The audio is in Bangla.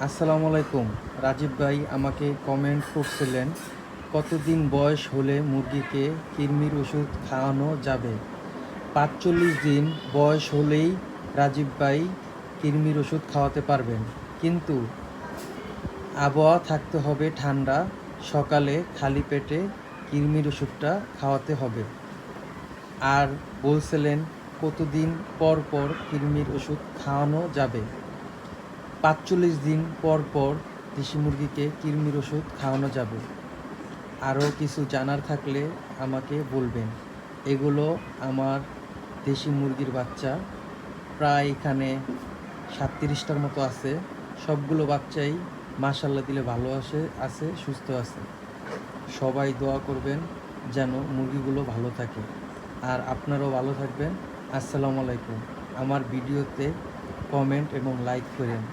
আসসালামু আলাইকুম। রাজীব ভাই আমাকে কমেন্ট করছিলেন, কতদিন বয়স হলে মুরগিকে কৃমির ওষুধ খাওয়ানো যাবে? ৪৫ দিন বয়স হলেই রাজীব ভাই কৃমির ওষুধ খাওয়াতে পারবেন। কিন্তু আবহাওয়া থাকতে হবে ঠান্ডা, সকালে খালি পেটে কৃমির ওষুধটা খাওয়াতে হবে। আর বলছিলেন কতদিন পর পর কৃমির ওষুধ খাওয়ানো যাবে? ৪৫ দিন পর পর দেশি মুরগিকে কৃমির ওষুধ খাওয়ানো যাবে। আরও কিছু জানার থাকলে আমাকে বলবেন। এগুলো আমার দেশি মুরগির বাচ্চা, প্রায় এখানে ৩৭টার মতো আছে। সবগুলো বাচ্চাই মাশাআল্লাহ দিলে ভালো আছে, সুস্থ আছে। সবাই দোয়া করবেন যেন মুরগিগুলো ভালো থাকে। আর আপনারাও ভালো থাকবেন। আসসালামু আলাইকুম। আমার ভিডিওতে কমেন্ট এবং লাইক করেন।